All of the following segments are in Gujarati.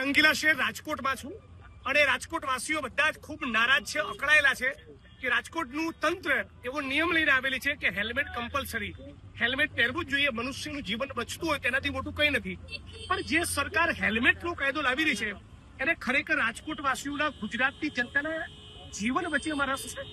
રંગીલા શહેર રાજકોટમાં છું અને રાજકોટવાસીઓ બધા જ ખૂબ નારાજ છે, અકળાયેલા છે કે રાજકોટનું તંત્ર એવો નિયમ લઈને આવેલી છે કે હેલ્મેટ કમ્પલસરી, હેલ્મેટ પહેરવું જ જોઈએ, મનુષ્યનું જીવન બચતું હોય તેનાથી મોટું કંઈ નથી. પણ જે સરકાર હેલ્મેટનો કાયદો લાવી રહી છે એને ખરેખર રાજકોટવાસીઓના, ગુજરાતની જનતાના જીવન વચ્ચેમાં રસ છે.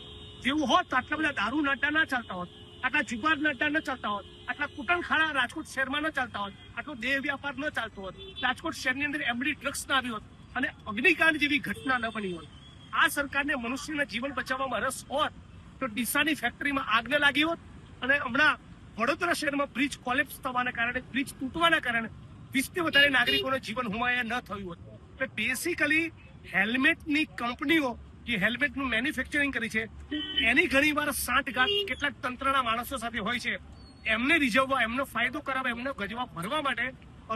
જેવું હોત તો આટલા બધા દારૂ નાટા ના ચાલતા હોત, આટલા જુગાર નાટા ન ચાલતા હોત, આટલા કુટણખાડા રાજકોટ શહેરમાં ન ચાલતા હોત, આટલો દેહ વ્યાપાર ન ચાલતો હોત, રાજકોટ શહેરની અંદર એમડી ડ્રગ્સ ના આવી હોત અને અગ્નિકાંડ જેવી ઘટના ન બની હોત. આ સરકારને મનુષ્યના જીવન બચાવવામાં રસ હોત તો ડીસાની ફેક્ટરીમાં આગ ન લાગી હોત અને હમણાં વડોદરા શહેરમાં બ્રિજ કોલેપ્સ થવાના કારણે, બ્રિજ તૂટવાના કારણે 20 થી વધારે નાગરિકોનું જીવન હુમાયા ન થયું હોત. એટલે બેસિકલી હેલ્મેટની કંપનીઓ જે હેલ્મેટનું મેન્યુફેક્ચરિંગ કરી છે એની ઘણી વાર સાંઠગાંઠ કેટલાક તંત્રના માણસો સાથે હોય છે. એમને રીઝવવા, એમનો ફાયદો કરાવવા, એમનો ગજવા ભરવા માટે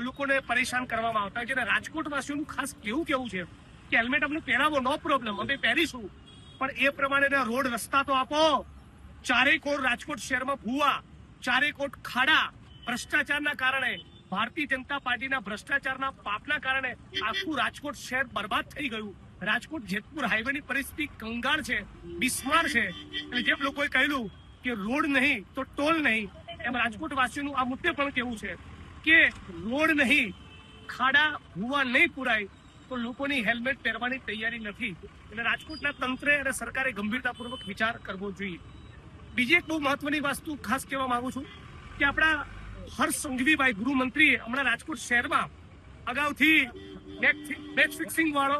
લોકોને પરેશાન કરવામાં આવતા હોય છે. અને રાજકોટવાસીઓનું ખાસ કેવું છે કે હેલ્મેટ અમને પહેરાવો, નો પ્રોબ્લેમ, અમે પહેરીશું, પણ એ પ્રમાણેના રોડ રસ્તા તો આપો. ચારેકોર રાજકોટ શહેરમાં ભૂવા, ચારેકોર ખાડા, ભ્રષ્ટાચારના કારણે, ભારતીય જનતા પાર્ટીના ભ્રષ્ટાચારના પાપના કારણે આખું રાજકોટ શહેર બરબાદ થઈ ગયું. રાજકોટ જેતપુર હાઈવેની પરિસ્થિતિ કંગાળ છે, બિસ્માર છે. અને જેમ લોકોએ કહેલું કે રોડ નહીં તો ટોલ નહીં, એમ રાજકોટવાસીઓનું આ મુદ્દે પણ કેવું છે કે રોડ નહીં, ખાડા ભૂવા નહીં પુરાય તો લોકોની હેલ્મેટ પહેરવાની તૈયારી નથી. એટલે રાજકોટના તંત્રે અને સરકારે ગંભીરતાપૂર્વક વિચાર કરવો જોઈએ. બીજી એક બહુ મહત્વની વસ્તુ ખાસ કહેવા માંગુ છું કે આપણા હર્ષ સંઘવીભાઈ ગૃહમંત્રીએ હમણાં રાજકોટ શહેરમાં અગાઉથી મેચ ફિક્સિંગ વાળો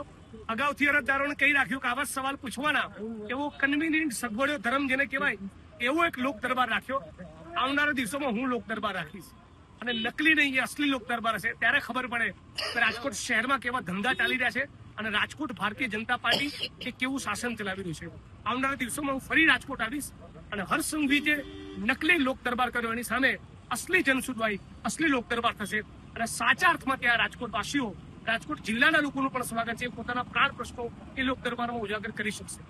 અગાઉથી અરજદારોને કહી રાખ્યું કે આવા સવાલ પૂછવાના, એવો કન્વીનિયન્ટ સગવડો ધર્મ જેને કહેવાય એવો એક લોક દરબાર રાખ્યો. આવનારા દિવસોમાં હું લોક દરબાર રાખીશ અને નકલી નહીં, અસલી લોક દરબાર હશે ત્યારે ખબર પડે કે રાજકોટ શહેરમાં કેવા ધંધા ચાલી રહ્યા છે અને રાજકોટ ભારતીય જનતા પાર્ટી એ કેવું શાસન ચલાવી રહ્યું છે. આવનારા દિવસોમાં હું ફરી રાજકોટ આવીશ અને હર્ષ સંઘવી જે નકલી લોક દરબાર કર્યો એની સામે અસલી જનસુનવાઈ, અસલી લોક દરબાર થશે અને સાચા અર્થમાં ત્યાં રાજકોટવાસીઓ, રાજકોટ જિલ્લાના લોકોનું પણ સ્વાગત છે. પોતાના પ્રાણ પ્રશ્નો એ લોક દરબારમાં ઉજાગર કરી શકશે.